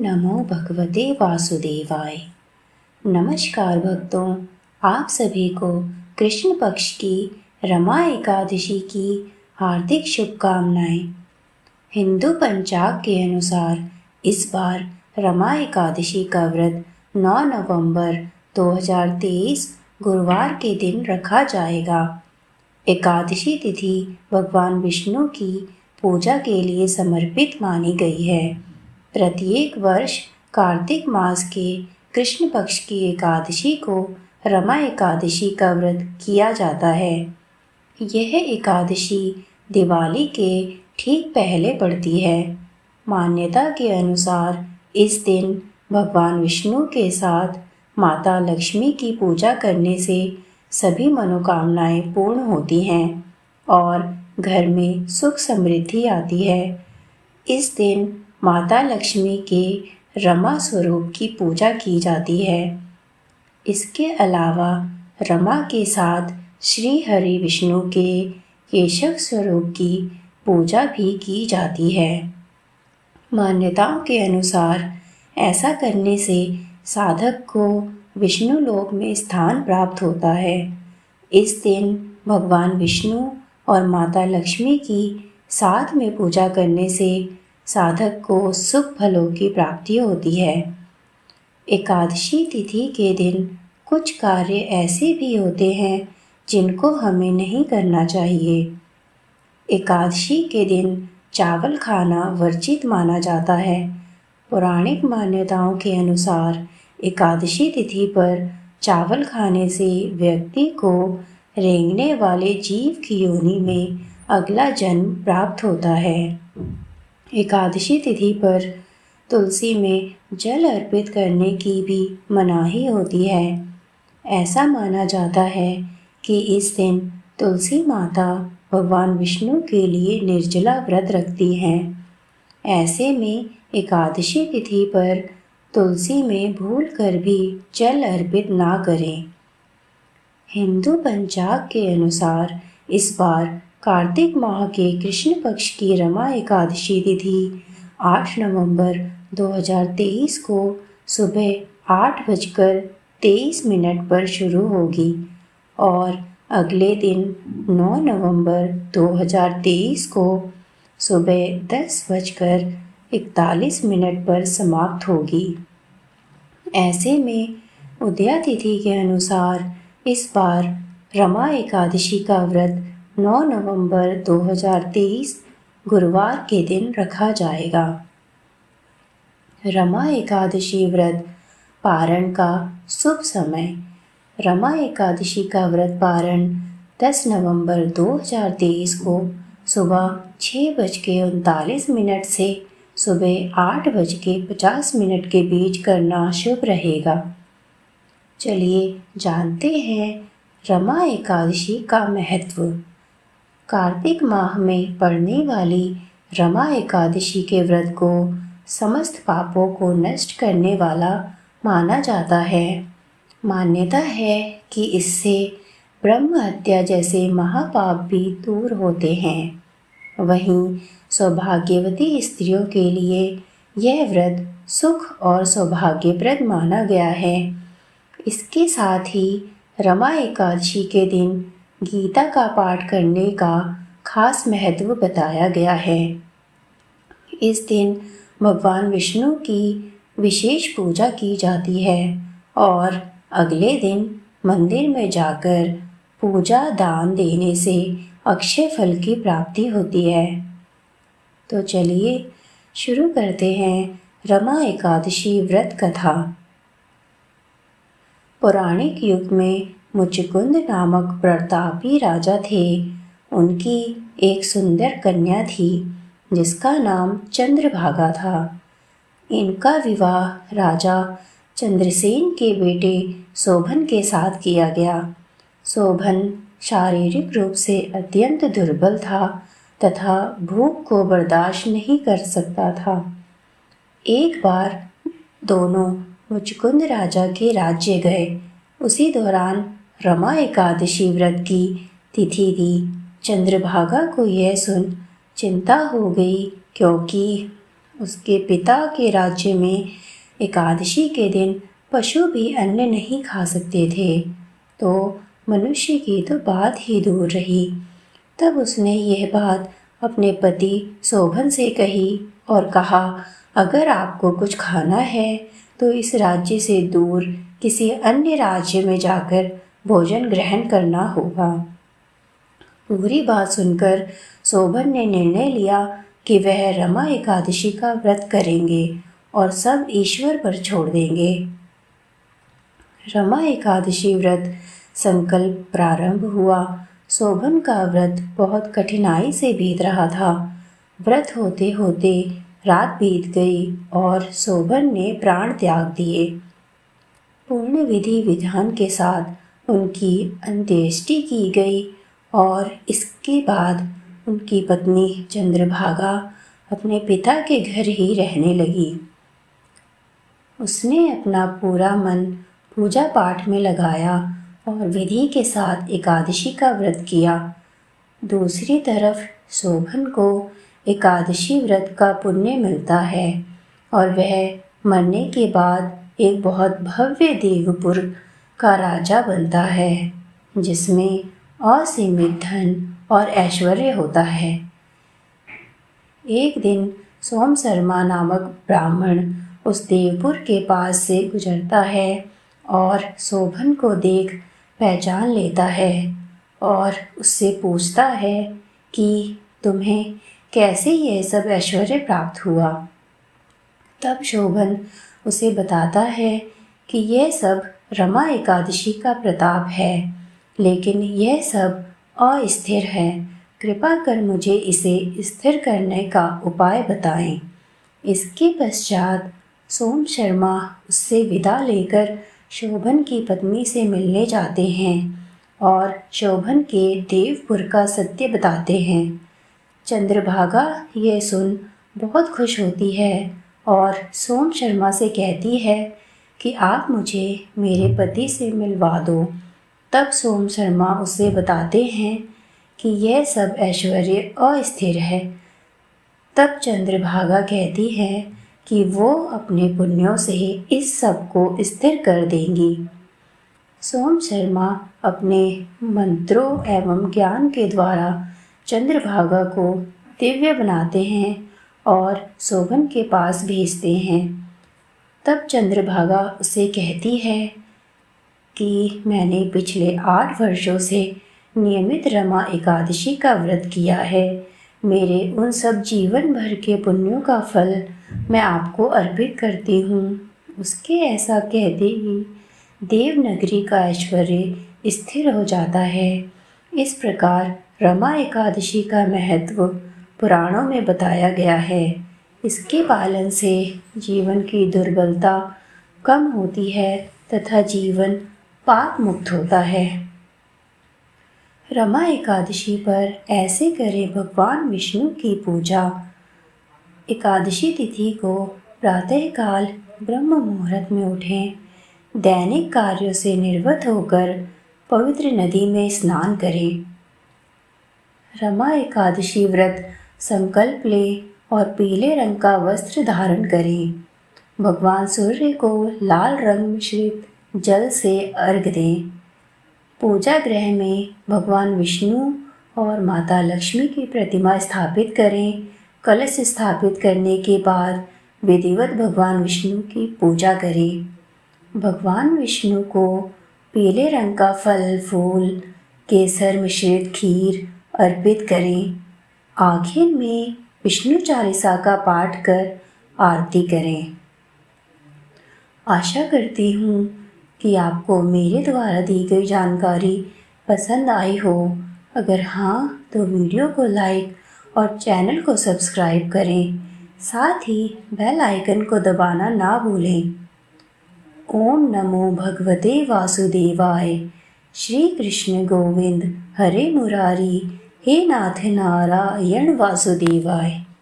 नमो भगवते वासुदेवाय। नमस्कार भक्तों, आप सभी को कृष्ण पक्ष की रमा एकादशी की हार्दिक शुभकामनाएं। हिंदू पंचांग के अनुसार इस बार रमा एकादशी का व्रत 9 नवंबर 2023 गुरुवार के दिन रखा जाएगा। एकादशी तिथि भगवान विष्णु की पूजा के लिए समर्पित मानी गई है। प्रत्येक वर्ष कार्तिक मास के कृष्ण पक्ष की एकादशी को रमा एकादशी का व्रत किया जाता है। यह एकादशी दिवाली के ठीक पहले पड़ती है। मान्यता के अनुसार इस दिन भगवान विष्णु के साथ माता लक्ष्मी की पूजा करने से सभी मनोकामनाएं पूर्ण होती हैं और घर में सुख समृद्धि आती है। इस दिन माता लक्ष्मी के रमा स्वरूप की पूजा की जाती है। इसके अलावा रमा के साथ श्री हरि विष्णु के केशव स्वरूप की पूजा भी की जाती है। मान्यताओं के अनुसार ऐसा करने से साधक को विष्णु लोक में स्थान प्राप्त होता है। इस दिन भगवान विष्णु और माता लक्ष्मी की साथ में पूजा करने से साधक को सुख फलों की प्राप्ति होती है। एकादशी तिथि के दिन कुछ कार्य ऐसे भी होते हैं जिनको हमें नहीं करना चाहिए। एकादशी के दिन चावल खाना वर्जित माना जाता है। पौराणिक मान्यताओं के अनुसार एकादशी तिथि पर चावल खाने से व्यक्ति को रेंगने वाले जीव की योनि में अगला जन्म प्राप्त होता है। एकादशी तिथि पर तुलसी में जल अर्पित करने की भी मनाही होती है। ऐसा माना जाता है कि इस दिन तुलसी माता भगवान विष्णु के लिए निर्जला व्रत रखती हैं। ऐसे में एकादशी तिथि पर तुलसी में भूल कर भी जल अर्पित ना करें। हिंदू पंचांग के अनुसार इस बार कार्तिक माह के कृष्ण पक्ष की रमा एकादशी तिथि 8 नवंबर 2023 को सुबह 8:23 पर शुरू होगी और अगले दिन 9 नवंबर 2023 को सुबह 10:41 पर समाप्त होगी। ऐसे में उदया तिथि के अनुसार इस बार रमा एकादशी का व्रत 9 नवंबर 2023 गुरुवार के दिन रखा जाएगा। रमा एकादशी व्रत पारण का शुभ समय। रमा एकादशी का व्रत पारण 10 नवंबर 2023 को सुबह 6:39 से सुबह 8:50 के बीच करना शुभ रहेगा। चलिए जानते हैं रमा एकादशी का महत्व। कार्तिक माह में पड़ने वाली रमा एकादशी के व्रत को समस्त पापों को नष्ट करने वाला माना जाता है। मान्यता है कि इससे ब्रह्म हत्या जैसे महापाप भी दूर होते हैं। वहीं सौभाग्यवती स्त्रियों के लिए यह व्रत सुख और सौभाग्यप्रद माना गया है। इसके साथ ही रमा एकादशी के दिन गीता का पाठ करने का खास महत्व बताया गया है। इस दिन भगवान विष्णु की विशेष पूजा की जाती है और अगले दिन मंदिर में जाकर पूजा दान देने से अक्षय फल की प्राप्ति होती है। तो चलिए शुरू करते हैं रमा एकादशी व्रत कथा। पौराणिक युग में मुचकुंद नामक प्रतापी राजा थे। उनकी एक सुंदर कन्या थी जिसका नाम चंद्रभागा था। इनका विवाह राजा चंद्रसेन के बेटे शोभन के साथ किया गया। शोभन शारीरिक रूप से अत्यंत दुर्बल था तथा भूख को बर्दाश्त नहीं कर सकता था। एक बार दोनों मुचकुंद राजा के राज्य गए। उसी दौरान रमा एकादशी व्रत की तिथि थी। चंद्रभागा को यह सुन चिंता हो गई क्योंकि उसके पिता के राज्य में एकादशी के दिन पशु भी अन्न नहीं खा सकते थे, तो मनुष्य की तो बात ही दूर रही। तब उसने यह बात अपने पति शोभन से कही और कहा, अगर आपको कुछ खाना है तो इस राज्य से दूर किसी अन्य राज्य में जाकर भोजन ग्रहण करना होगा। पूरी बात सुनकर शोभन ने निर्णय लिया कि वह रमा एकादशी का व्रत करेंगे और सब ईश्वर पर छोड़ देंगे। रमा एकादशी व्रत संकल्प प्रारंभ हुआ। शोभन का व्रत बहुत कठिनाई से बीत रहा था। व्रत होते होते रात बीत गई और शोभन ने प्राण त्याग दिए। पूर्ण विधि विधान के साथ उनकी अंत्येष्टि की गई और इसके बाद उनकी पत्नी चंद्रभागा अपने पिता के घर ही रहने लगी। उसने अपना पूरा मन पूजा पाठ में लगाया और विधि के साथ एकादशी का व्रत किया। दूसरी तरफ शोभन को एकादशी व्रत का पुण्य मिलता है और वह मरने के बाद एक बहुत भव्य देवपुर का राजा बनता है, जिसमें असीमित धन और ऐश्वर्य होता है। एक दिन सोम शर्मा नामक ब्राह्मण उस देवपुर के पास से गुजरता है और शोभन को देख पहचान लेता है और उससे पूछता है कि तुम्हें कैसे यह सब ऐश्वर्य प्राप्त हुआ। तब शोभन उसे बताता है कि यह सब रमा एकादशी का प्रताप है, लेकिन यह सब अस्थिर है। कृपा कर मुझे इसे स्थिर करने का उपाय बताएं। इसके पश्चात सोम शर्मा उससे विदा लेकर शोभन की पत्नी से मिलने जाते हैं और शोभन के देवपुर का सत्य बताते हैं। चंद्रभागा यह सुन बहुत खुश होती है और सोम शर्मा से कहती है कि आप मुझे मेरे पति से मिलवा दो। तब सोम शर्मा उसे बताते हैं कि यह सब ऐश्वर्य अस्थिर है। तब चंद्रभागा कहती है कि वो अपने पुण्यों से इस सब को स्थिर कर देंगी। सोम शर्मा अपने मंत्रों एवं ज्ञान के द्वारा चंद्रभागा को दिव्य बनाते हैं और शोभन के पास भेजते हैं। तब चंद्रभागा उसे कहती है कि मैंने पिछले 8 वर्षों से नियमित रमा एकादशी का व्रत किया है। मेरे उन सब जीवन भर के पुण्यों का फल मैं आपको अर्पित करती हूँ। उसके ऐसा कहते ही देवनगरी का ऐश्वर्य स्थिर हो जाता है। इस प्रकार रमा एकादशी का महत्व पुराणों में बताया गया है। इसके पालन से जीवन की दुर्बलता कम होती है तथा जीवन पाप मुक्त होता है। रमा एकादशी पर ऐसे करें भगवान विष्णु की पूजा। एकादशी तिथि को प्रातःकाल ब्रह्म मुहूर्त में उठें। दैनिक कार्यों से निर्वृत्त होकर पवित्र नदी में स्नान करें। रमा एकादशी व्रत संकल्प लें और पीले रंग का वस्त्र धारण करें। भगवान सूर्य को लाल रंग मिश्रित जल से अर्घ्य दें। पूजा गृह में भगवान विष्णु और माता लक्ष्मी की प्रतिमा स्थापित करें। कलश स्थापित करने के बाद विधिवत भगवान विष्णु की पूजा करें। भगवान विष्णु को पीले रंग का फल फूल केसर मिश्रित खीर अर्पित करें। आखिर में विष्णु चालीसा का पाठ कर आरती करें। आशा करती हूँ कि आपको मेरे द्वारा दी गई जानकारी पसंद आई हो। अगर हाँ तो वीडियो को लाइक और चैनल को सब्सक्राइब करें। साथ ही बेल आइकन को दबाना ना भूलें। ओम नमो भगवते वासुदेवाय। श्री कृष्ण गोविंद हरे मुरारी। हे नाथ नारायण वासुदेवाय।